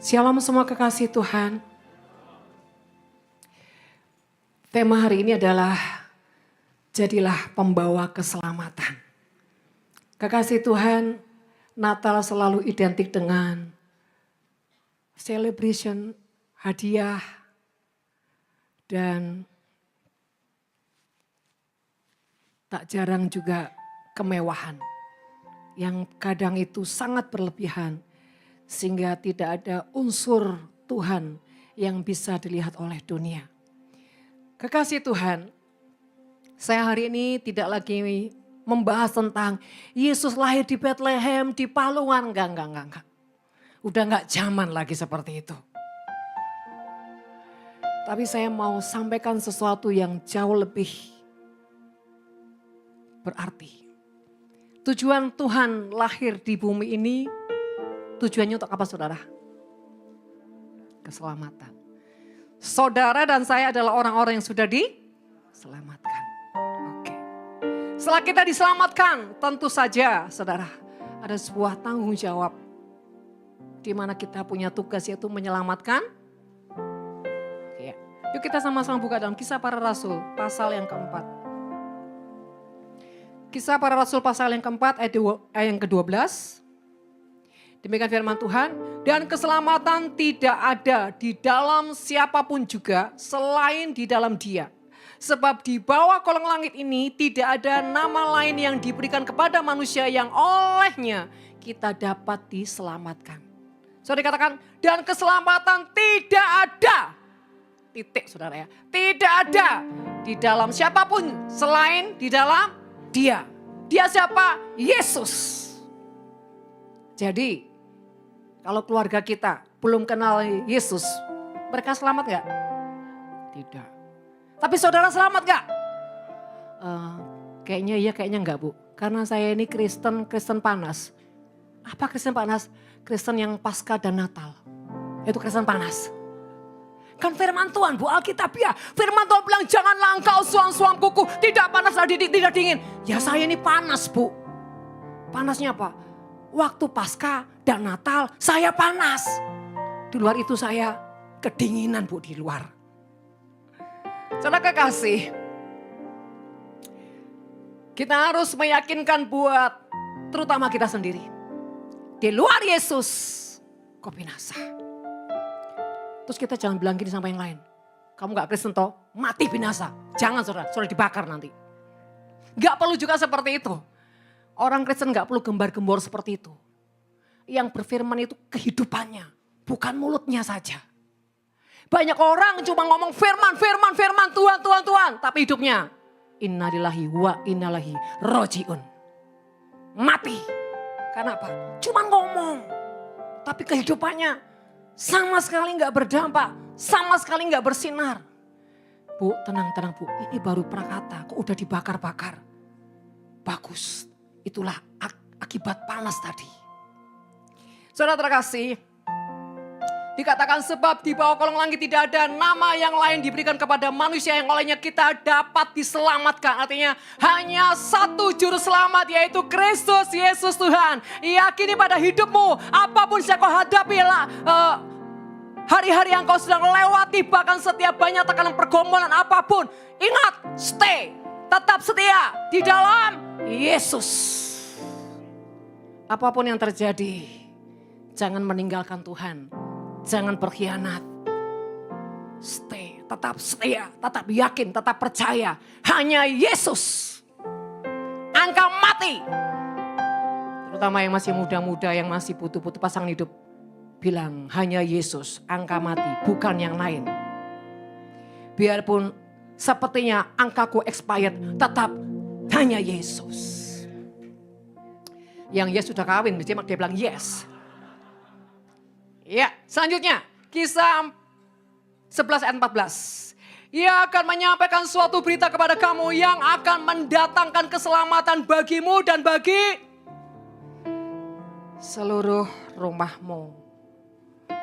Shalom semua kekasih Tuhan. Tema hari ini adalah jadilah pembawa keselamatan. Kekasih Tuhan, Natal selalu identik dengan celebration, hadiah, dan tak jarang juga kemewahan yang kadang itu sangat berlebihan. Sehingga tidak ada unsur Tuhan yang bisa dilihat oleh dunia. Kekasih Tuhan, saya hari ini tidak lagi membahas tentang Yesus lahir di Bethlehem, di Palungan. Enggak. Udah enggak zaman lagi seperti itu. Tapi saya mau sampaikan sesuatu yang jauh lebih berarti. Tujuan Tuhan lahir di bumi ini, tujuannya untuk apa saudara? Keselamatan. Saudara dan saya adalah orang-orang yang sudah diselamatkan. Oke. Setelah kita diselamatkan, tentu saja saudara, ada sebuah tanggung jawab. Di mana kita punya tugas yaitu menyelamatkan. Oke. Yuk kita sama-sama buka dalam Kisah Para Rasul pasal yang keempat. Kisah Para Rasul pasal yang keempat ayat yang ke-12. Demikian firman Tuhan, dan keselamatan tidak ada di dalam siapapun juga selain di dalam Dia. Sebab di bawah kolong langit ini tidak ada nama lain yang diberikan kepada manusia yang olehnya kita dapat diselamatkan. Saudara dikatakan, dan keselamatan tidak ada. Titik saudara ya. Tidak ada di dalam siapapun selain di dalam Dia. Dia siapa? Yesus. Jadi kalau keluarga kita belum kenal Yesus, mereka selamat gak? Tidak. Tapi saudara selamat gak? Kayaknya iya, kayaknya enggak Bu. Karena saya ini Kristen panas. Apa Kristen panas? Kristen yang Paskah dan Natal. Itu Kristen panas. Kan firman Tuhan Bu, Alkitab ya. Firman Tuhan bilang janganlah engkau suam-suam kuku. Tidak panas dan tidak dingin. Ya saya ini panas Bu. Panasnya apa? Waktu Paskah dan Natal saya panas. Di luar itu saya kedinginan Bu di luar. Saudara kekasih, kita harus meyakinkan buat terutama kita sendiri. Di luar Yesus kau binasa. Terus kita jangan bilang gini sama yang lain. Kamu gak Kristen toh, mati binasa. Jangan saudara dibakar nanti. Gak perlu juga seperti itu. Orang Kristen gak perlu gembar-gembor seperti itu. Yang berfirman itu kehidupannya, bukan mulutnya saja. Banyak orang cuma ngomong firman, Tuhan. Tapi hidupnya, innalillahi wa innalillahi rojiun. Mati. Karena apa? Cuma ngomong. Tapi kehidupannya sama sekali gak berdampak, sama sekali gak bersinar. Bu, tenang Bu, ini baru prakata, kok udah dibakar-bakar. Bagus. Itulah akibat panas tadi. Saudara terkasih, dikatakan sebab di bawah kolong langit tidak ada nama yang lain diberikan kepada manusia yang olehnya kita dapat diselamatkan. Artinya hanya satu juru selamat yaitu Kristus Yesus Tuhan. Yakini pada hidupmu apapun yang kau hadapi hari-hari yang kau sedang lewati, bahkan setiap banyak tekanan pergumulan apapun. Ingat, stay, tetap setia di dalam Yesus. Apapun yang terjadi, jangan meninggalkan Tuhan. Jangan berkhianat. Stay, tetap setia, tetap yakin, tetap percaya. Hanya Yesus. Angka mati. Terutama yang masih muda-muda, yang masih butuh-butuh pasangan hidup. Bilang hanya Yesus, angka mati, bukan yang lain. Biarpun sepertinya angkaku expired, tetap hanya Yesus. Yang yes sudah kawin, dia bilang yes. Ya, selanjutnya Kisah 11 ayat 14. Ia akan menyampaikan suatu berita kepada kamu yang akan mendatangkan keselamatan bagimu dan bagi seluruh rumahmu.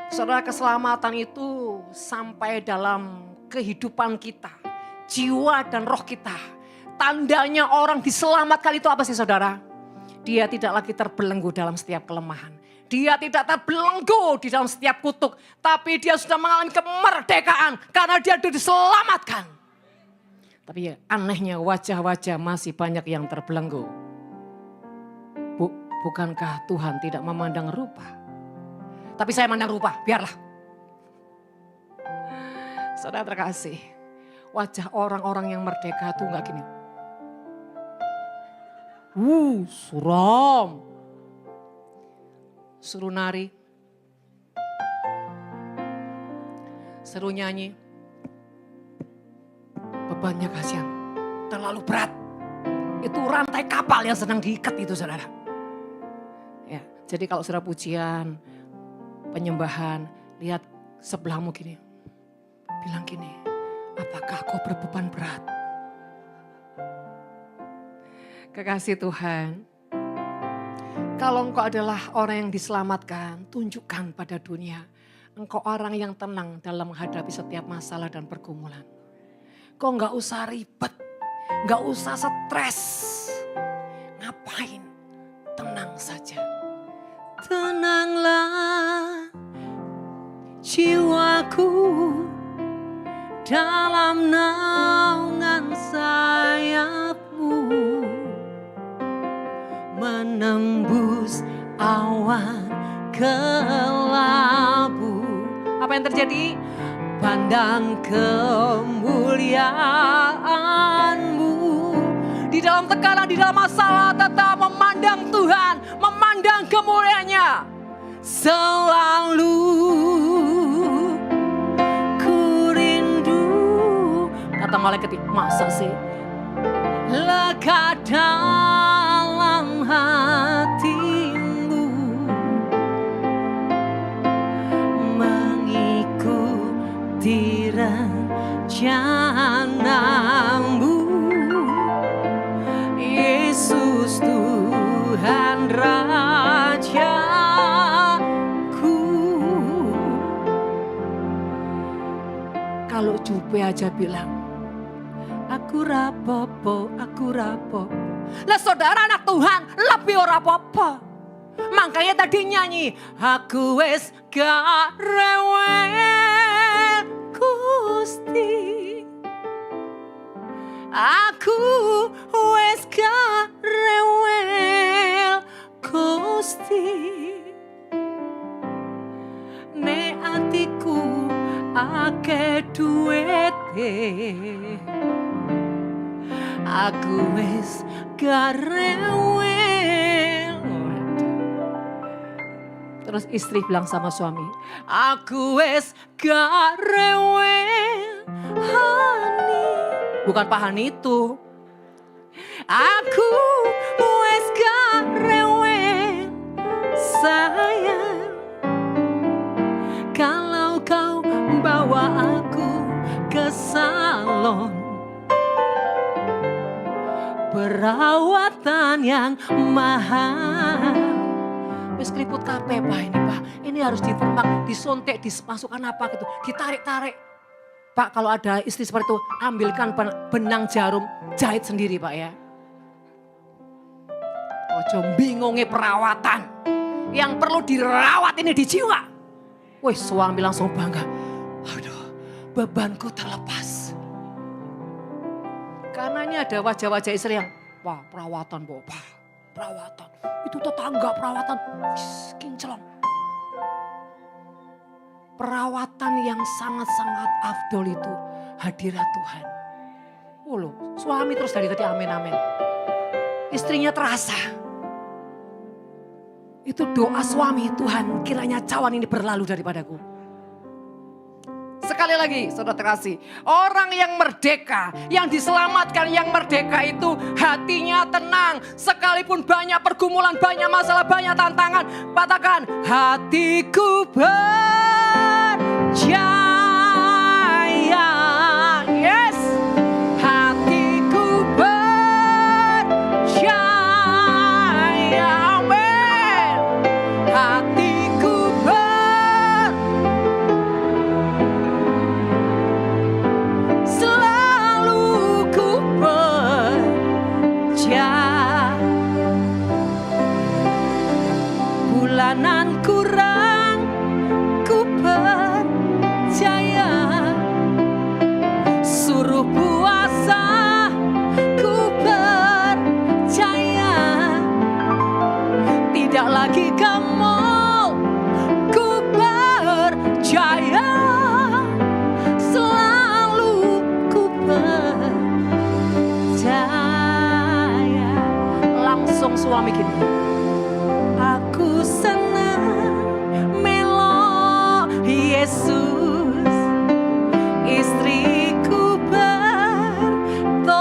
Saudara, keselamatan itu sampai dalam kehidupan kita, jiwa dan roh kita. Tandanya orang diselamatkan itu apa sih saudara? Dia tidak lagi terbelenggu dalam setiap kelemahan. Dia tidak terbelenggu di dalam setiap kutuk. Tapi dia sudah mengalami kemerdekaan karena dia sudah diselamatkan. Tapi ya, anehnya wajah-wajah masih banyak yang terbelenggu. Bukankah Tuhan tidak memandang rupa? Tapi saya mandang rupa, biarlah. Saudara terkasih, wajah orang-orang yang merdeka itu enggak gini. Suram. Suruh nari. Suruh nyanyi. Bebannya kasihan. Terlalu berat. Itu rantai kapal yang sedang diikat itu saudara. Ya, jadi kalau saudara pujian, penyembahan, lihat sebelahmu gini. Bilang gini, apakah kau berbeban berat? Kekasih Tuhan, kalau engkau adalah orang yang diselamatkan, tunjukkan pada dunia. Engkau orang yang tenang dalam menghadapi setiap masalah dan pergumulan. Kau gak usah ribet, gak usah stres. Ngapain? Tenang saja. Tenanglah jiwaku dalam naungan sayapmu, menembus awan kelabu. Apa yang terjadi? Pandang kemuliaan-Mu. Di dalam tekanan, di dalam masalah tetap memandang Tuhan, memandang kemuliaan-Nya. Selalu ku rindu. Kata malaikat, masa sih? Lega dalam hatimu, mengikuti rencanamu. Yesus Tuhan Rajaku. Kalau Jupe aja bilang, aku rapopo, aku rapopo. Lah saudara anak Tuhan lebih ora apa-apa. Makanya tadi nyanyi, aku wis gak rewel Gusti. Aku wis gak rewel Gusti. Nek atiku akeh duwete, aku wis gak rewel. Terus istri bilang sama suami, aku wis gak rewel Hani. Bukan Pak Hani itu. Aku wis gak rewel sayang, kalau kau bawa aku ke salon perawatan yang mahal. Wis keriput kabeh Pak ini Pak. Ini harus ditemak, disontek, dimasukkan apa gitu. Ditarik-tarik. Pak kalau ada istri seperti itu, ambilkan benang jarum, jahit sendiri Pak ya. Ojo bingungi perawatan. Yang perlu dirawat ini di jiwa. Wih suami langsung bangga. Aduh bebanku terlepas. Karena ini ada wajah-wajah istri yang, wah perawatan Bapak, perawatan. Itu tetangga perawatan, kinclong. Perawatan yang sangat-sangat afdol itu hadirat Tuhan. Oh loh, suami terus dari tadi amin amin. Istrinya terasa. Itu doa suami, Tuhan kiranya cawan ini berlalu daripadaku. Sekali lagi saudara terkasih, orang yang merdeka, yang diselamatkan, yang merdeka itu hatinya tenang. Sekalipun banyak pergumulan, banyak masalah, banyak tantangan. Katakan, hatiku berjaya. Yes, hatiku berjaya. Amin. Hatiku bulanan Yesus, istriku bertobat.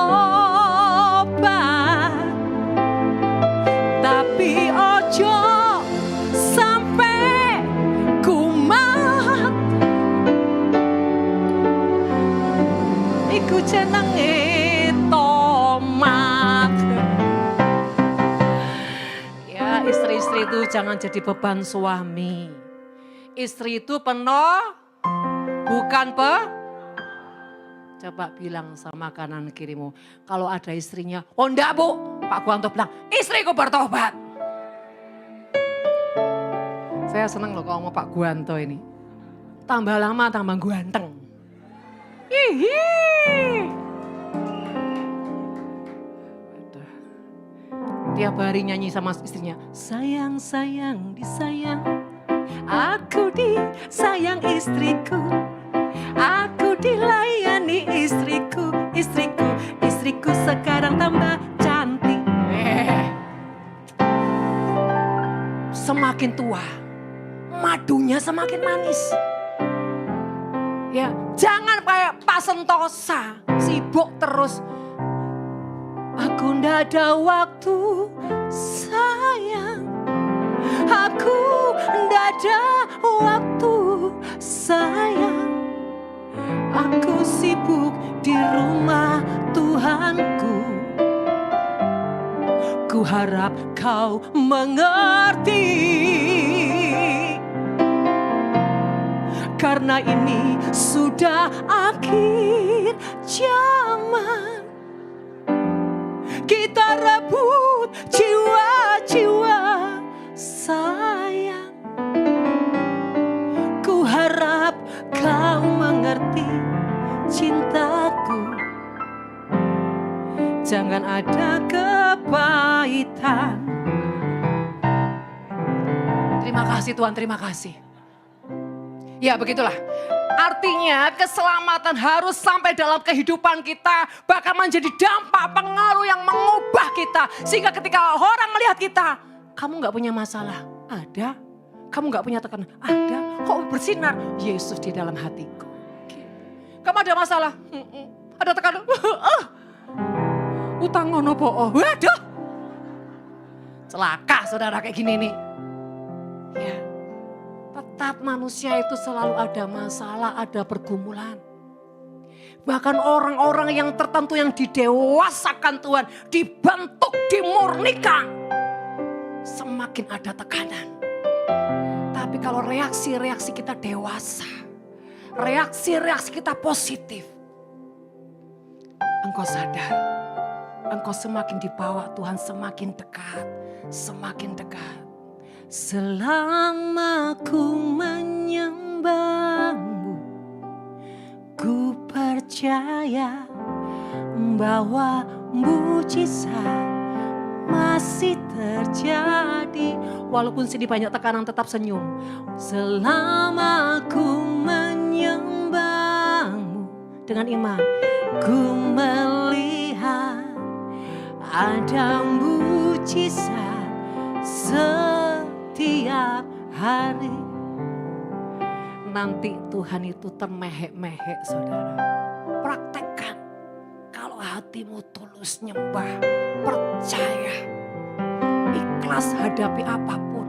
Tapi ojo sampai kumat, iku jenenge tomat. Ya, istri-istri itu jangan jadi beban suami. Istri itu penuh, bukan Coba bilang sama kanan kirimu, kalau ada istrinya, oh enggak bu, Pak Guanto bilang, istriku bertobat. Saya senang loh kalau mau Pak Guanto ini. Tambah lama tambah ganteng. Hihi. Tiap hari nyanyi sama istrinya, sayang, sayang, disayang. Aku disayang istriku, aku dilayani istriku, istriku, istriku sekarang tambah cantik. Semakin tua, madunya semakin manis. Ya, jangan kayak Pak Sentosa, sibuk terus. Aku ndak ada waktu, sayang. Aku ndak ada waktu, sayang. Aku sibuk di rumah Tuhanku. Ku harap kau mengerti, karena ini sudah akhir zaman. Kita rebut jiwa-jiwa, sayang. Ku harap kau mengerti cintaku. Jangan ada kepahitan. Terima kasih Tuhan, terima kasih. Ya begitulah. Artinya keselamatan harus sampai dalam kehidupan kita. Bahkan menjadi dampak pengaruh yang mengubah kita. Sehingga ketika orang melihat kita, kamu gak punya masalah? Ada. Kamu gak punya tekanan? Ada. Kok bersinar? Yesus di dalam hatiku. Kamu ada masalah? Ada tekanan? Utang ngono po. Waduh. Celaka saudara kayak gini nih. Ya. Tetap manusia itu selalu ada masalah, ada pergumulan. Bahkan orang-orang yang tertentu yang didewasakan Tuhan, dibentuk, dimurnikan. Semakin ada tekanan. Tapi kalau reaksi-reaksi kita dewasa, reaksi-reaksi kita positif. Engkau sadar, engkau semakin dibawa Tuhan, semakin dekat, semakin dekat. Selama ku menyembahmu, ku percaya bahwa mujizat masih terjadi. Walaupun sini banyak tekanan, tetap senyum. Selama ku menyembahmu dengan iman, ku melihat ada mujizat setiap hari. Nanti Tuhan itu termehek-mehek saudara. Praktekkan. Kalau hatimu tulus nyembah, percaya, ikhlas hadapi apapun.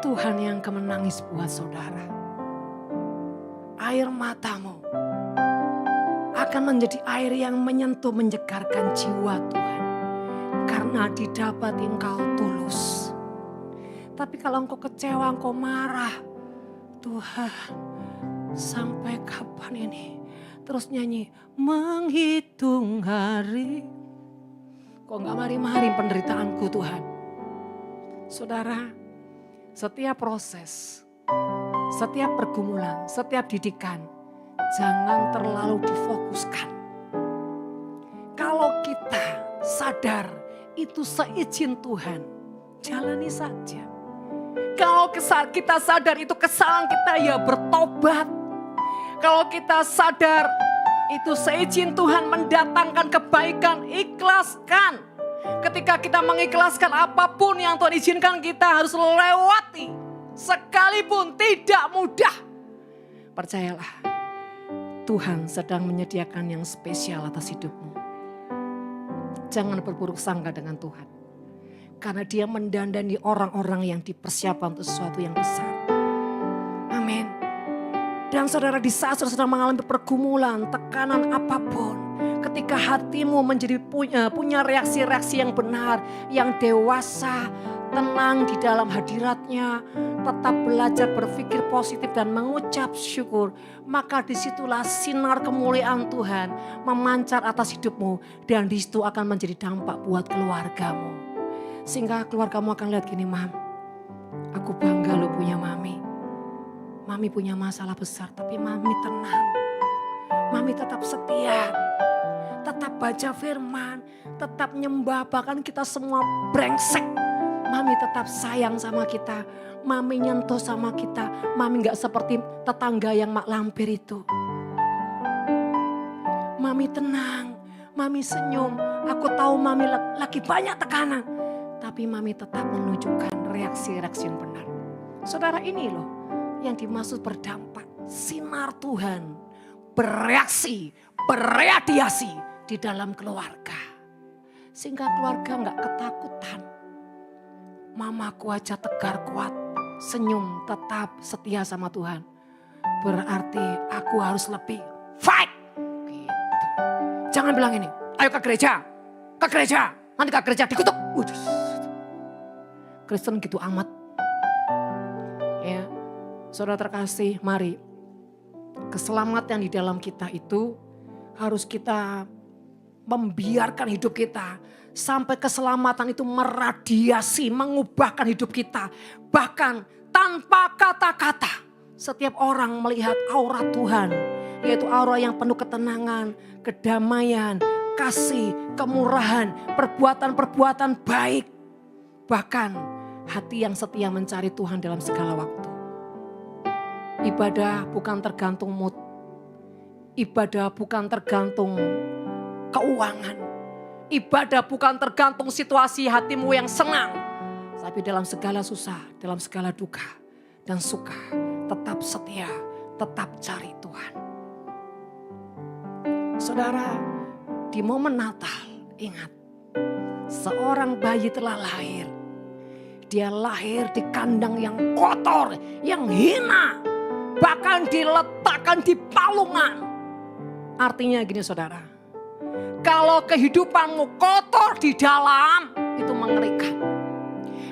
Tuhan yang akan menangis buat saudara. Air matamu akan menjadi air yang menyentuh, menyegarkan jiwa Tuhan. Karena didapati engkau tulus. Tapi kalau engkau kecewa, engkau marah. Tuhan, sampai kapan ini? Terus nyanyi, menghitung hari. Kok gak mari-mari penderitaanku Tuhan? Saudara, setiap proses, setiap pergumulan, setiap didikan, jangan terlalu difokuskan. Kalau kita sadar itu seizin Tuhan, jalani saja. Kalau kita sadar itu kesalahan kita, ya bertobat. Kalau kita sadar itu seizin Tuhan mendatangkan kebaikan, ikhlaskan. Ketika kita mengikhlaskan apapun yang Tuhan izinkan, kita harus lewati. Sekalipun tidak mudah. Percayalah, Tuhan sedang menyediakan yang spesial atas hidupmu. Jangan berburuk sangka dengan Tuhan. Karena Dia mendandani orang-orang yang dipersiapkan untuk sesuatu yang besar. Amin. Dan saudara, di saat saudara sedang mengalami pergumulan, tekanan apapun, ketika hatimu menjadi punya reaksi-reaksi yang benar, yang dewasa, tenang di dalam hadiratnya, tetap belajar berpikir positif dan mengucap syukur, maka disitulah sinar kemuliaan Tuhan memancar atas hidupmu, dan disitu akan menjadi dampak buat keluargamu. Sehingga keluargamu akan lihat gini, Mam, aku bangga lo punya Mami. Mami punya masalah besar, tapi Mami tenang. Mami tetap setia, tetap baca firman, tetap nyembah, bahkan kita semua brengsek. Mami tetap sayang sama kita, Mami nyentuh sama kita, Mami gak seperti tetangga yang mak lampir itu. Mami tenang, Mami senyum, aku tahu Mami lagi banyak tekanan. Tapi Mami tetap menunjukkan reaksi-reaksi yang benar. Saudara, ini loh yang dimaksud berdampak. Sinar Tuhan bereaksi, berradiasi di dalam keluarga. Sehingga keluarga gak ketakutan. Mamaku aja tegar kuat, senyum, tetap setia sama Tuhan. Berarti aku harus lebih fight. Gitu. Jangan bilang ini, ayo ke gereja, nanti ke gereja dikutuk. Kristen gitu amat. Ya, saudara terkasih, mari keselamatan di dalam kita itu harus kita membiarkan hidup kita sampai keselamatan itu meradiasi, mengubahkan hidup kita. Bahkan tanpa kata-kata, setiap orang melihat aura Tuhan, yaitu aura yang penuh ketenangan, kedamaian, kasih, kemurahan, perbuatan-perbuatan baik. Bahkan hati yang setia mencari Tuhan dalam segala waktu. Ibadah bukan tergantung mood. Ibadah bukan tergantung keuangan. Ibadah bukan tergantung situasi hatimu yang senang. Tapi dalam segala susah, dalam segala duka dan suka, tetap setia, tetap cari Tuhan. Saudara, di momen Natal, ingat, seorang bayi telah lahir. Dia lahir di kandang yang kotor, yang hina. Bahkan diletakkan di palungan. Artinya gini saudara, kalau kehidupanmu kotor di dalam, itu mengerikan.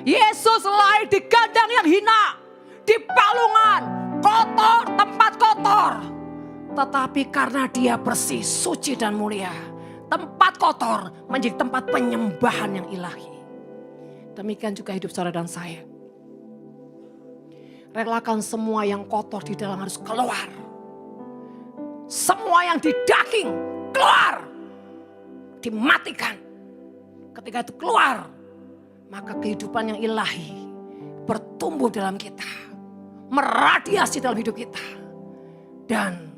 Yesus lahir di kandang yang hina, di palungan, kotor, tempat kotor. Tetapi karena dia bersih, suci dan mulia, tempat kotor menjadi tempat penyembahan yang ilahi. Demikian juga hidup saudara dan saya. Relakan semua yang kotor di dalam harus keluar. Semua yang di daging keluar. Dimatikan. Ketika itu keluar, maka kehidupan yang ilahi bertumbuh dalam kita. Meradiasi dalam hidup kita. Dan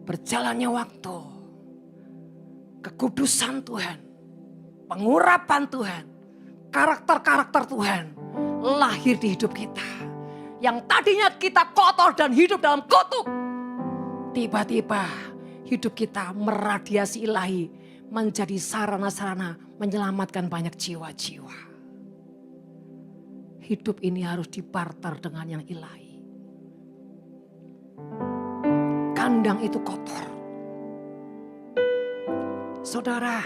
berjalannya waktu, kekudusan Tuhan, pengurapan Tuhan, karakter-karakter Tuhan lahir di hidup kita. Yang tadinya kita kotor dan hidup dalam kutuk, tiba-tiba hidup kita meradiasi ilahi, menjadi sarana-sarana menyelamatkan banyak jiwa-jiwa. Hidup ini harus dibarter dengan yang ilahi. Kandang itu kotor. Saudara,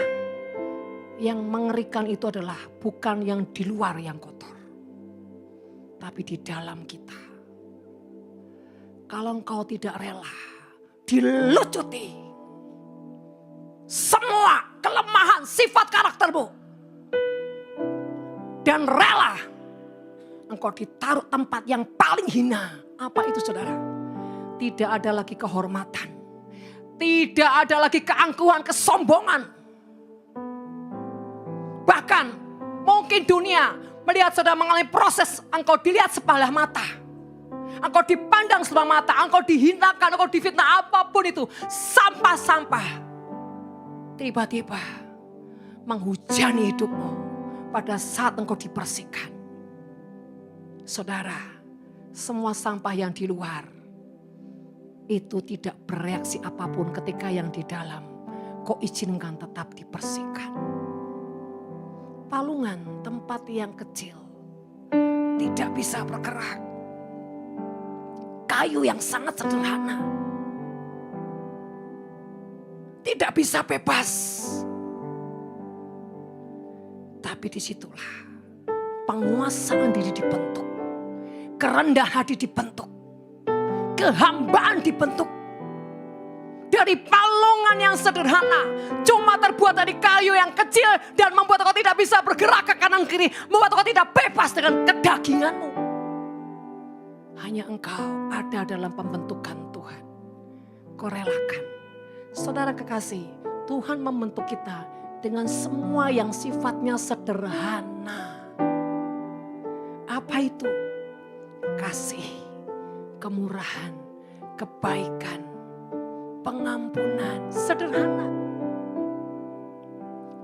yang mengerikan itu adalah bukan yang di luar yang kotor, tapi di dalam kita. Kalau engkau tidak rela dilucuti semua kelemahan sifat karaktermu dan rela engkau ditaruh tempat yang paling hina. Apa itu saudara? Tidak ada lagi kehormatan, tidak ada lagi keangkuhan, kesombongan. Bahkan mungkin dunia melihat saudara mengalami proses, engkau dilihat sebelah mata, engkau dipandang sebelah mata, engkau dihinakan, engkau difitnah, apapun itu, sampah-sampah tiba-tiba menghujani hidupmu pada saat engkau dibersihkan. Saudara, semua sampah yang di luar itu tidak bereaksi apapun ketika yang di dalam kau izinkan tetap dibersihkan. Palungan, tempat yang kecil, tidak bisa bergerak. Kayu yang sangat sederhana, tidak bisa bebas. Tapi disitulah penguasaan diri dibentuk. Kerendahan hati dibentuk. Kehambaan dibentuk. Dari palungan yang sederhana. Cuma terbuat dari kayu yang kecil. Dan membuat engkau tidak bisa bergerak ke kanan kiri. Membuat engkau tidak bebas dengan kedaginganmu. Hanya engkau ada dalam pembentukan Tuhan. Kau relakan. Saudara kekasih, Tuhan membentuk kita dengan semua yang sifatnya sederhana. Apa itu? Kasih, kemurahan, kebaikan, pengampunan, sederhana.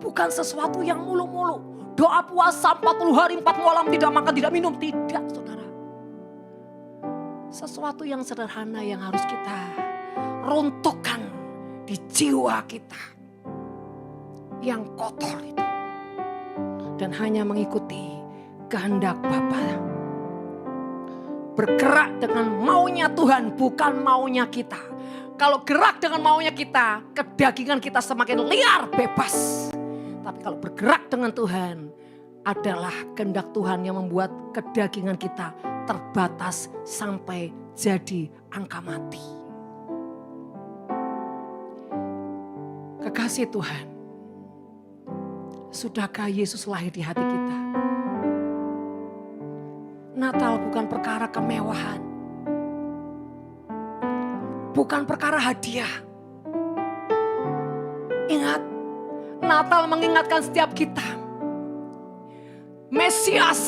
Bukan sesuatu yang mulu-mulu. Doa puasa 40 hari 4 malam tidak makan tidak minum. Tidak, saudara. Sesuatu yang sederhana yang harus kita runtuhkan di jiwa kita. Yang kotor itu. Dan hanya mengikuti kehendak Bapa. Bergerak dengan maunya Tuhan, bukan maunya kita. Kalau gerak dengan maunya kita, kedagingan kita semakin liar, bebas. Tapi kalau bergerak dengan Tuhan, adalah kehendak Tuhan yang membuat kedagingan kita terbatas sampai jadi angka mati. Kekasih Tuhan, sudahkah Yesus lahir di hati kita? Natal bukan perkara kemewahan. Bukan perkara hadiah. Ingat, Natal mengingatkan setiap kita. Mesias,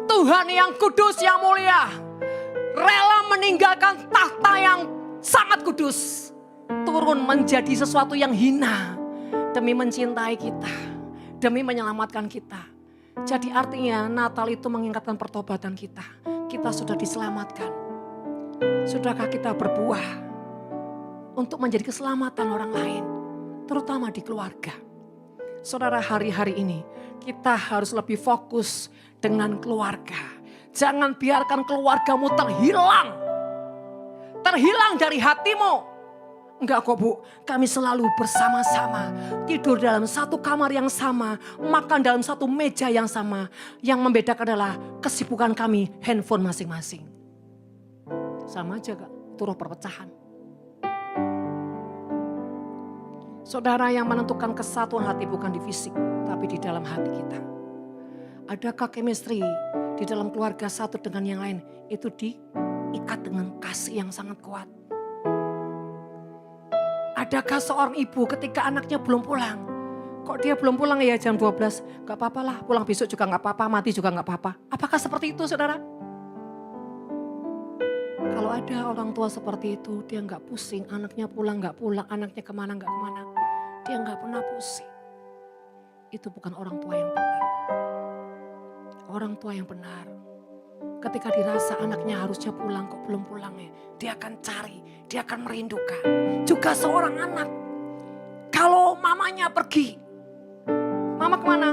Tuhan yang kudus yang mulia. Rela meninggalkan tahta yang sangat kudus. Turun menjadi sesuatu yang hina. Demi mencintai kita. Demi menyelamatkan kita. Jadi artinya Natal itu mengingatkan pertobatan kita. Kita sudah diselamatkan. Sudahkah kita berbuah untuk menjadi keselamatan orang lain, terutama di keluarga? Saudara, hari-hari ini kita harus lebih fokus dengan keluarga. Jangan biarkan keluargamu terhilang. Terhilang dari hatimu. Enggak kok Bu, kami selalu bersama-sama. Tidur dalam satu kamar yang sama. Makan dalam satu meja yang sama. Yang membedakan adalah kesibukan kami handphone masing-masing. Sama aja Kak, itu roh perpecahan. Saudara, yang menentukan kesatuan hati bukan di fisik, tapi di dalam hati kita. Adakah chemistry di dalam keluarga satu dengan yang lain? Itu diikat dengan kasih yang sangat kuat. Adakah seorang ibu ketika anaknya belum pulang? Kok dia belum pulang ya jam 12? Gak apa-apa lah, pulang besok juga gak apa-apa, mati juga gak apa-apa. Apakah seperti itu saudara? Kalau ada orang tua seperti itu, dia gak pusing, anaknya pulang gak pulang, anaknya kemana gak kemana. Dia gak pernah pusing. Itu bukan orang tua yang benar. Orang tua yang benar. Ketika dirasa anaknya harusnya pulang, kok belum pulang ya. Dia akan cari, dia akan merindukan. Juga seorang anak, kalau mamanya pergi. Mama kemana?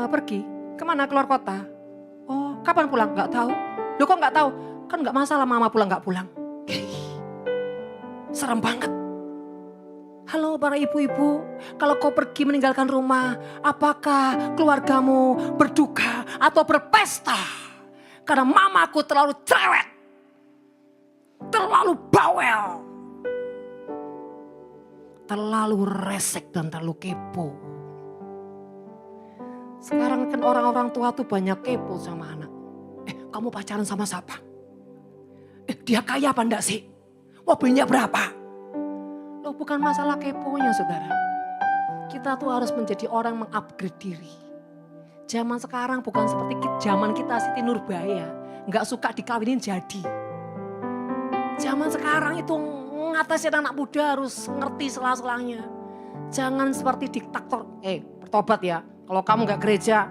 Pergi, kemana? Keluar kota. Oh, kapan pulang? Gak tahu. Loh kok gak tahu? Kan gak masalah mama pulang gak pulang. Serem banget. Halo para ibu-ibu, kalau kau pergi meninggalkan rumah, apakah keluargamu berduka atau berpesta? Karena mamaku terlalu cerewet, terlalu bawel, terlalu resek dan terlalu kepo. Sekarang kan orang-orang tua tuh banyak kepo sama anak. Kamu pacaran sama siapa? Dia kaya apa enggak sih? Mobilnya berapa? Loh, bukan masalah keponya saudara. Kita tuh harus menjadi orang mengupgrade diri. Zaman sekarang bukan seperti zaman kita Siti Nurbaya. Enggak suka dikawinin jadi. Zaman sekarang itu ngatasin anak muda harus ngerti sela-selanya. Jangan seperti diktator. Bertobat ya. Kalau kamu enggak gereja,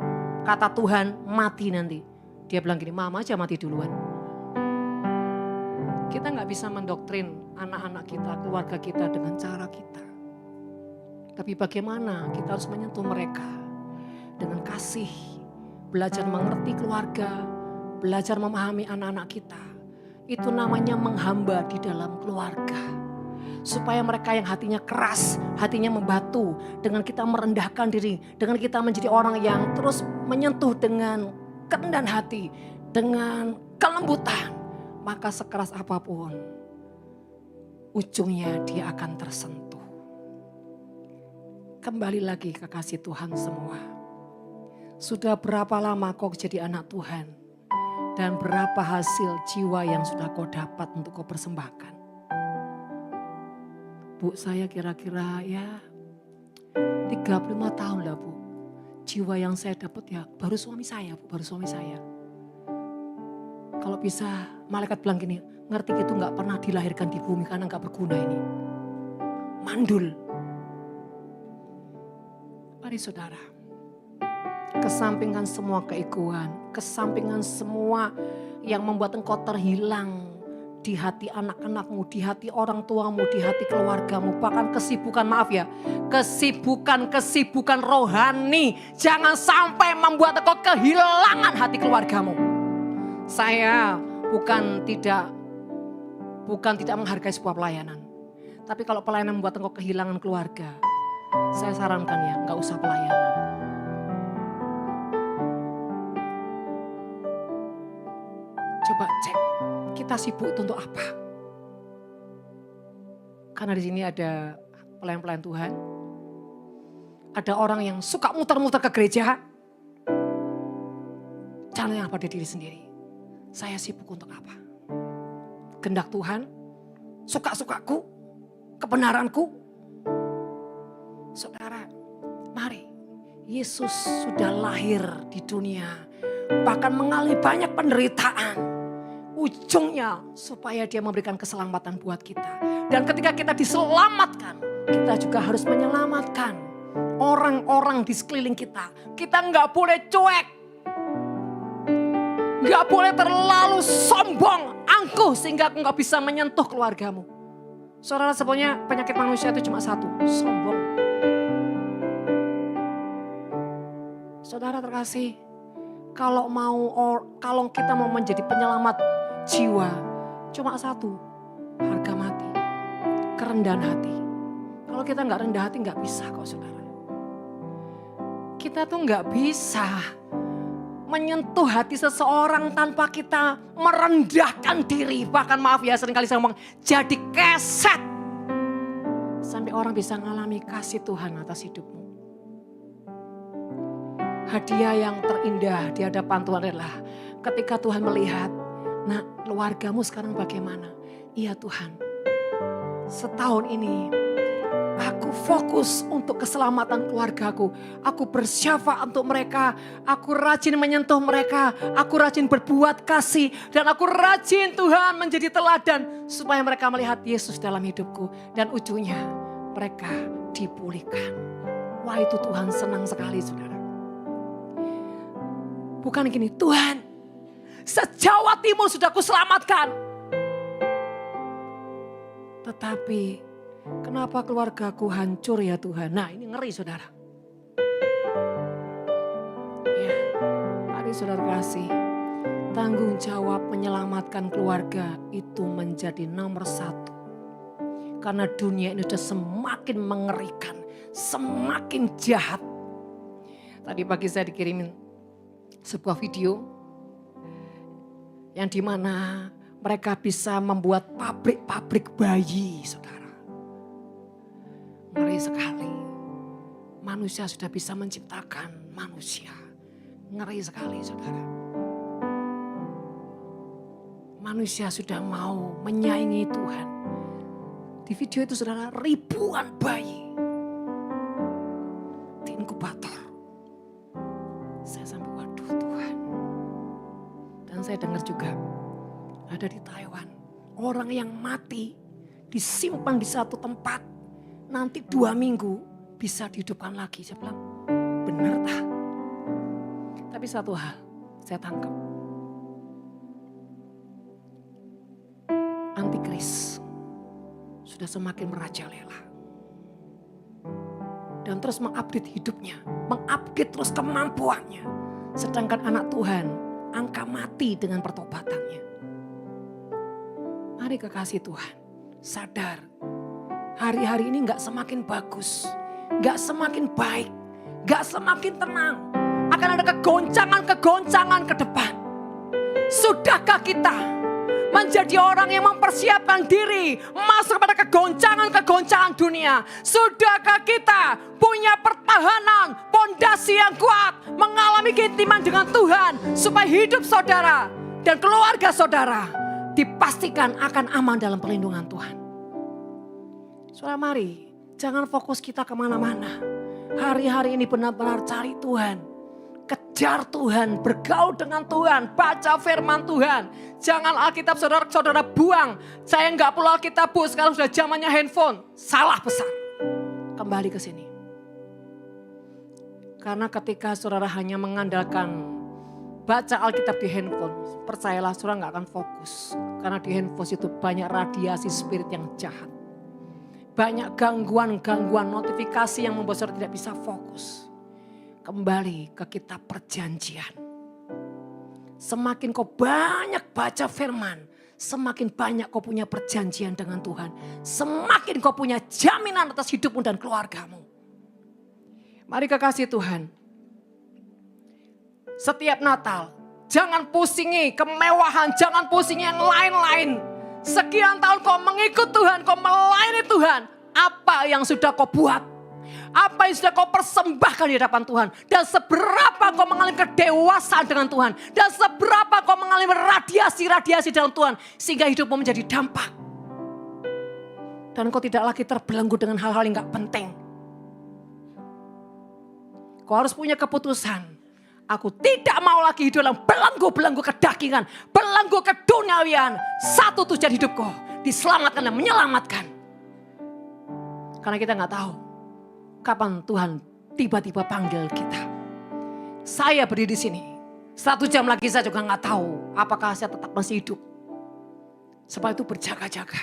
kata Tuhan mati nanti. Dia bilang gini, mama aja mati duluan. Kita gak bisa mendoktrin anak-anak kita, keluarga kita dengan cara kita. Tapi bagaimana kita harus menyentuh mereka dengan kasih, belajar mengerti keluarga, belajar memahami anak-anak kita. Itu namanya menghamba di dalam keluarga. Supaya mereka yang hatinya keras, hatinya membatu, dengan kita merendahkan diri, dengan kita menjadi orang yang terus menyentuh dengan kerendahan hati, dengan kelembutan, maka sekeras apapun, ujungnya dia akan tersentuh. Kembali lagi ke kasih Tuhan semua. Sudah berapa lama kau jadi anak Tuhan? Dan berapa hasil jiwa yang sudah kau dapat untuk kau persembahkan? Bu, saya kira-kira ya 35 tahun lah Bu. Jiwa yang saya dapat ya baru suami saya Bu, baru suami saya. Kalau bisa malaikat bilang gini, ngerti gitu gak pernah dilahirkan di bumi karena gak berguna ini. Mandul. Mari saudara, kesampingkan semua keegoan, kesampingkan semua yang membuat engkau terhilang di hati anak-anakmu, di hati orang tuamu, di hati keluargamu. Bahkan kesibukan, maaf ya, kesibukan rohani. Jangan sampai membuat engkau kehilangan hati keluargamu. Saya bukan tidak menghargai sebuah pelayanan. Tapi kalau pelayanan membuat engkau kehilangan keluarga, saya sarankan ya, gak usah pelayanan. Coba cek, kita sibuk itu untuk apa? Karena di sini ada pelayan-pelayan Tuhan. Ada orang yang suka muter-muter ke gereja. Jangan yang pada diri sendiri. Saya sibuk untuk apa? Kehendak Tuhan, suka-sukaku, kebenaranku. Saudara, mari. Yesus sudah lahir di dunia. Bahkan mengalami banyak penderitaan. Ujungnya supaya dia memberikan keselamatan buat kita. Dan ketika kita diselamatkan, kita juga harus menyelamatkan orang-orang di sekeliling kita. Kita nggak boleh cuek. Nggak boleh terlalu sombong, angkuh sehingga nggak bisa menyentuh keluargamu. Saudara, sebenarnya penyakit manusia itu cuma satu, sombong. Saudara terkasih, kalau kita mau menjadi penyelamat jiwa, cuma satu, harga mati, kerendahan hati. Kalau kita nggak rendah hati nggak bisa kok saudara. Kita tuh nggak bisa menyentuh hati seseorang tanpa kita merendahkan diri. Bahkan maaf ya, seringkali saya ngomong jadi keset. Sampai orang bisa mengalami kasih Tuhan atas hidupmu. Hadiah yang terindah di hadapan Tuhan adalah ketika Tuhan melihat, nah keluargamu sekarang bagaimana? Iya Tuhan, setahun ini aku fokus untuk keselamatan keluargaku. Aku bersyafaat untuk mereka. Aku rajin menyentuh mereka. Aku rajin berbuat kasih. Dan aku rajin Tuhan menjadi teladan. Supaya mereka melihat Yesus dalam hidupku. Dan ujungnya mereka dipulihkan. Wah itu Tuhan senang sekali saudara. Bukan gini, Tuhan se-Jawa Timur sudah kuselamatkan. Tetapi kenapa keluargaku hancur ya Tuhan? Nah ini ngeri saudara. Ya, mari saudara kasih. Tanggung jawab menyelamatkan keluarga itu menjadi nomor satu. Karena dunia ini sudah semakin mengerikan, semakin jahat. Tadi pagi saya dikirimin sebuah video yang dimana mereka bisa membuat pabrik-pabrik bayi saudara. Ngeri sekali. Manusia sudah bisa menciptakan manusia. Ngeri sekali saudara. Manusia sudah mau menyaingi Tuhan. Di video itu saudara ribuan bayi. Di inkubator. Saya sampai waduh Tuhan. Dan saya dengar juga ada di Taiwan. Orang yang mati disimpan di satu tempat. Nanti 2 minggu bisa dihidupkan lagi. Saya bilang benar tak? Tapi satu hal saya tangkap. antikris sudah semakin merajalela. Dan terus mengupdate hidupnya, mengupdate terus kemampuannya. Sedangkan anak Tuhan angka mati dengan pertobatannya. Mari kekasih Tuhan, sadar hari-hari ini gak semakin bagus, gak semakin baik, gak semakin tenang. Akan ada kegoncangan-kegoncangan ke depan. Sudahkah kita menjadi orang yang mempersiapkan diri masuk pada kegoncangan-kegoncangan dunia? Sudahkah kita punya pertahanan, pondasi yang kuat, mengalami keintiman dengan Tuhan supaya hidup saudara dan keluarga saudara dipastikan akan aman dalam perlindungan Tuhan? Saudara, mari jangan fokus kita kemana-mana. Hari-hari ini benar-benar cari Tuhan. Kejar Tuhan, bergaul dengan Tuhan, baca firman Tuhan. Jangan Alkitab saudara buang. Saya nggak perlu Alkitab, Bu, sekarang sudah zamannya handphone. Salah besar. Kembali ke sini. Karena ketika saudara hanya mengandalkan baca Alkitab di handphone, percayalah saudara nggak akan fokus. Karena di handphone itu banyak radiasi spirit yang jahat. Banyak gangguan-gangguan notifikasi yang membuat saudara tidak bisa fokus. Kembali ke kitab perjanjian. Semakin kau banyak baca firman, semakin banyak kau punya perjanjian dengan Tuhan. Semakin kau punya jaminan atas hidupmu dan keluargamu. Mari kekasih Tuhan. Setiap Natal, jangan pusingi kemewahan, jangan pusingi yang lain-lain. Sekian tahun kau mengikut Tuhan, kau melayani Tuhan. Apa yang sudah kau buat? Apa yang sudah kau persembahkan di hadapan Tuhan? Dan seberapa kau mengalami kedewasaan dengan Tuhan? Dan seberapa kau mengalami radiasi-radiasi dalam Tuhan? Sehingga hidupmu menjadi dampak. Dan kau tidak lagi terbelenggu dengan hal-hal yang gak penting. Kau harus punya keputusan. Aku tidak mau lagi hidup dalam belenggu-belenggu kedagingan. Belenggu keduniawian. Satu tujuan hidupku, diselamatkan dan menyelamatkan. Karena kita gak tahu kapan Tuhan tiba-tiba panggil kita. Saya berdiri di sini. 1 jam lagi saya juga gak tahu apakah saya tetap masih hidup. Sebab itu berjaga-jaga.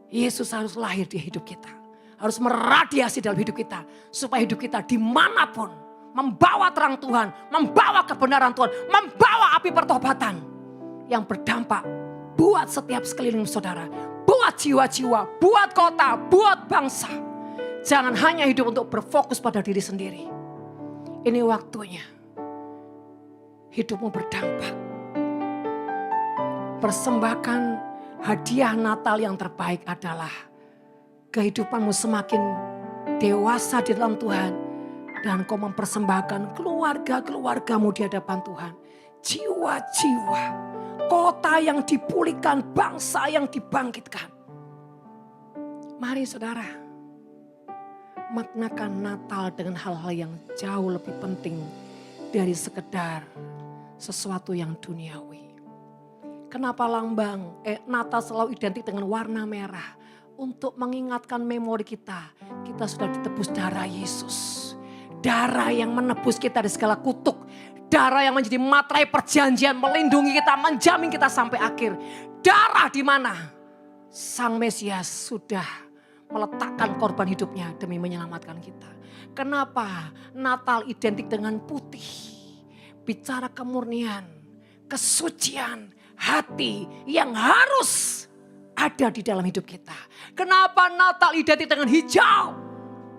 Yesus harus lahir di hidup kita. Harus meradiasi dalam hidup kita. Supaya hidup kita dimanapun membawa terang Tuhan. Membawa kebenaran Tuhan. Membawa api pertobatan. Yang berdampak buat setiap sekeliling saudara. Buat jiwa-jiwa, buat kota, buat bangsa. Jangan hanya hidup untuk berfokus pada diri sendiri. Ini waktunya hidupmu berdampak. Persembahkan hadiah Natal yang terbaik adalah kehidupanmu semakin dewasa di dalam Tuhan. Dan kau mempersembahkan keluarga-keluargamu di hadapan Tuhan. Jiwa-jiwa. Kota yang dipulihkan, bangsa yang dibangkitkan. Mari saudara, maknakan Natal dengan hal-hal yang jauh lebih penting dari sekedar sesuatu yang duniawi. Kenapa Natal selalu identik dengan warna merah? Untuk mengingatkan memori kita sudah ditebus darah Yesus. Darah yang menebus kita dari segala kutuk. Darah yang menjadi materai perjanjian, melindungi kita, menjamin kita sampai akhir. Darah di mana Sang Mesias sudah meletakkan korban hidupnya demi menyelamatkan kita. Kenapa Natal identik dengan putih? Bicara kemurnian, kesucian, hati yang harus ada di dalam hidup kita. Kenapa Natal identik dengan hijau?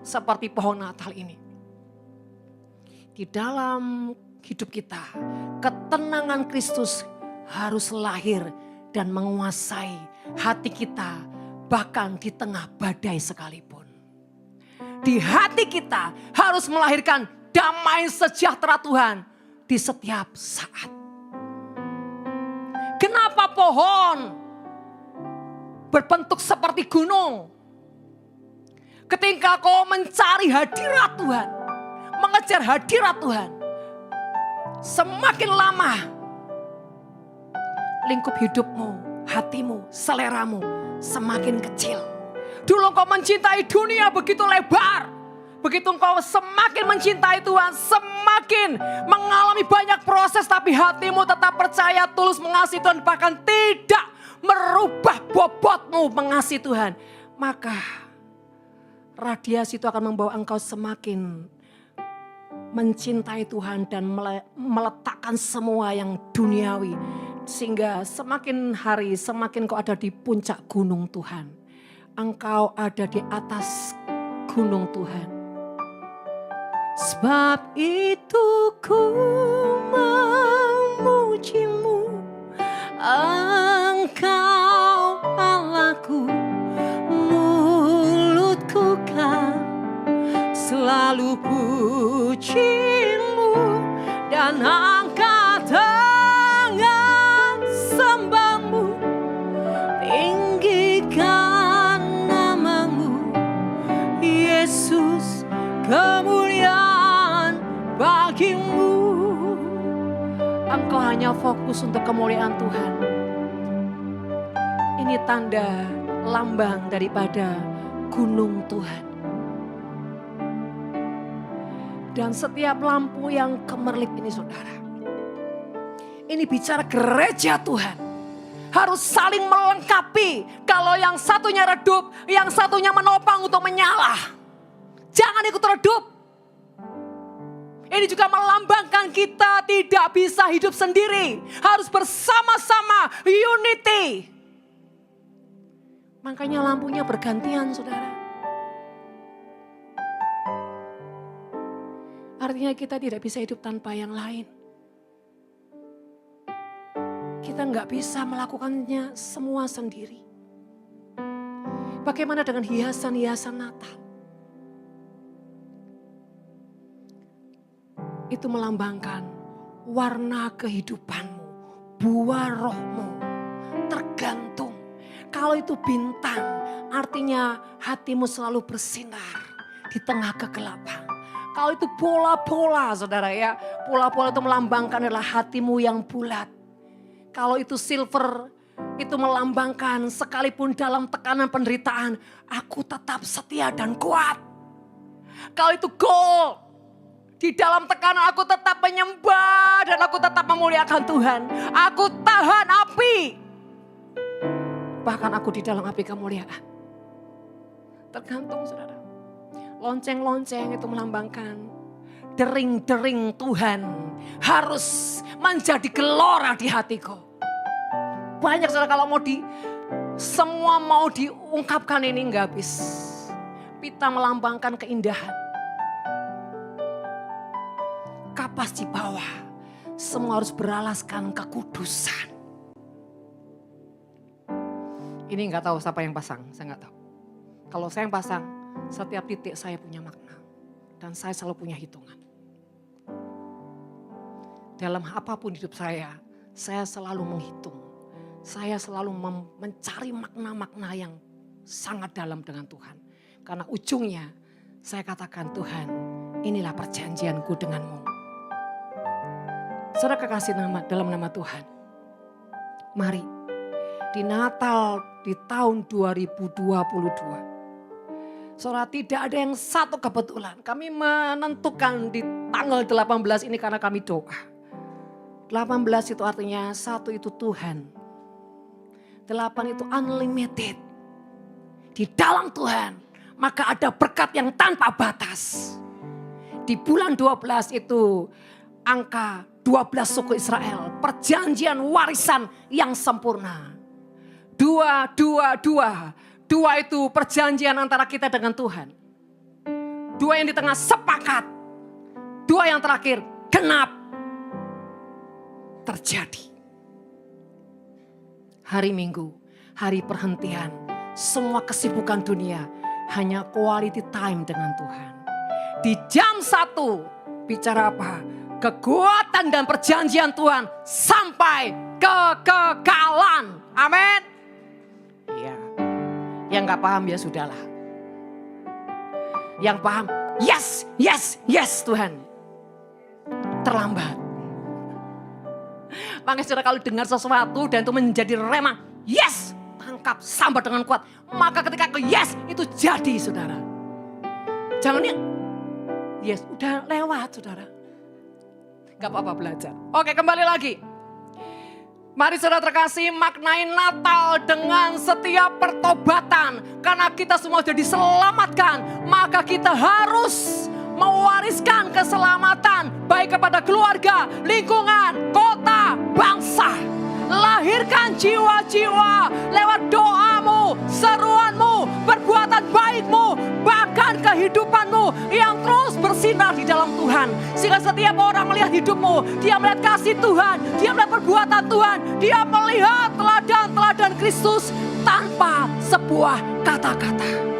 Seperti pohon Natal ini. Di dalam hidup kita, ketenangan Kristus harus lahir dan menguasai hati kita, bahkan di tengah badai sekalipun. Di hati kita harus melahirkan damai sejahtera Tuhan di setiap saat. Kenapa pohon berbentuk seperti gunung? Ketika kau mencari hadirat Tuhan, mengejar hadirat Tuhan, semakin lama lingkup hidupmu, hatimu, seleramu semakin kecil. Dulu kau mencintai dunia begitu lebar. Begitu engkau semakin mencintai Tuhan, semakin mengalami banyak proses, tapi hatimu tetap percaya, tulus mengasihi Tuhan, bahkan tidak merubah bobotmu mengasihi Tuhan. Maka radiasi itu akan membawa engkau semakin mencintai Tuhan dan meletakkan semua yang duniawi. Sehingga semakin hari semakin kau ada di puncak gunung Tuhan. Engkau ada di atas gunung Tuhan. Sebab itu ku memujimu, Engkau Allahku, mulutku kan selalu pujimu dan angkat tangan sembahmu, tinggikan namamu, Yesus, kemuliaan bagimu. Engkau hanya fokus untuk kemuliaan Tuhan. Ini tanda lambang daripada gunung Tuhan. Dan setiap lampu yang kemerlip ini saudara, ini bicara gereja Tuhan. Harus saling melengkapi. Kalau yang satunya redup, yang satunya menopang untuk menyala. Jangan ikut redup. Ini juga melambangkan kita tidak bisa hidup sendiri. Harus bersama-sama, unity. Makanya lampunya bergantian saudara. Artinya kita tidak bisa hidup tanpa yang lain. Kita nggak bisa melakukannya semua sendiri. Bagaimana dengan hiasan-hiasan Natal? Itu melambangkan warna kehidupanmu, buah rohmu, tergantung. Kalau itu bintang, artinya hatimu selalu bersinar di tengah kegelapan. Kalau itu bola-bola saudara ya, bola-bola itu melambangkan adalah hatimu yang bulat. Kalau itu silver, itu melambangkan sekalipun dalam tekanan penderitaan, aku tetap setia dan kuat. Kalau itu gold, di dalam tekanan aku tetap menyembah dan aku tetap memuliakan Tuhan. Aku tahan api. Bahkan aku di dalam api kemuliaan. Tergantung saudara. Lonceng-lonceng itu melambangkan dering-dering Tuhan harus menjadi gelora di hatiku. Banyak saudara kalau semua mau diungkapkan ini enggak habis. Pita melambangkan keindahan. Kapas di bawah, semua harus beralaskan kekudusan. Ini enggak tahu siapa yang pasang, saya enggak tahu. Kalau saya yang pasang, setiap titik saya punya makna. Dan saya selalu punya hitungan. Dalam apapun hidup saya selalu menghitung. Saya selalu mencari makna-makna yang sangat dalam dengan Tuhan. Karena ujungnya saya katakan, Tuhan, inilah perjanjianku denganmu. Saudara kekasih dalam nama Tuhan. Mari di Natal di tahun 2022. Saudara, tidak ada yang satu kebetulan. Kami menentukan di tanggal 18 ini karena kami doa. 18 itu artinya 1 itu Tuhan. 8 itu unlimited. Di dalam Tuhan maka ada berkat yang tanpa batas. Di bulan 12 itu angka 12 suku Israel. Perjanjian warisan yang sempurna. 2 itu perjanjian antara kita dengan Tuhan. 2 yang di tengah sepakat. 2 yang terakhir genap. Terjadi. Hari Minggu, hari perhentian. Semua kesibukan dunia hanya quality time dengan Tuhan. Di jam 1 bicara apa? Kekuatan dan perjanjian Tuhan sampai kekekalan. Amin. Iya. Yang gak paham ya sudahlah. Yang paham, yes Tuhan. Terlambat. Makanya saudara kalau dengar sesuatu dan itu menjadi rema, yes, tangkap, sambat dengan kuat. Maka ketika ke yes, itu jadi saudara. Jangan Yes, udah lewat saudara. Gak apa-apa belajar. Oke, kembali lagi. Mari saudara terkasih, maknai Natal dengan setiap pertobatan. Karena kita semua sudah diselamatkan, maka kita harus mewariskan keselamatan baik kepada keluarga, lingkungan, kota, bangsa. Lahirkan jiwa-jiwa lewat doamu, seruanmu, perbuatan baikmu, bahkan kehidupanmu yang terus bersinar di dalam Tuhan. Sehingga setiap orang melihat hidupmu, dia melihat kasih Tuhan, dia melihat perbuatan Tuhan, dia melihat teladan-teladan Kristus tanpa sebuah kata-kata.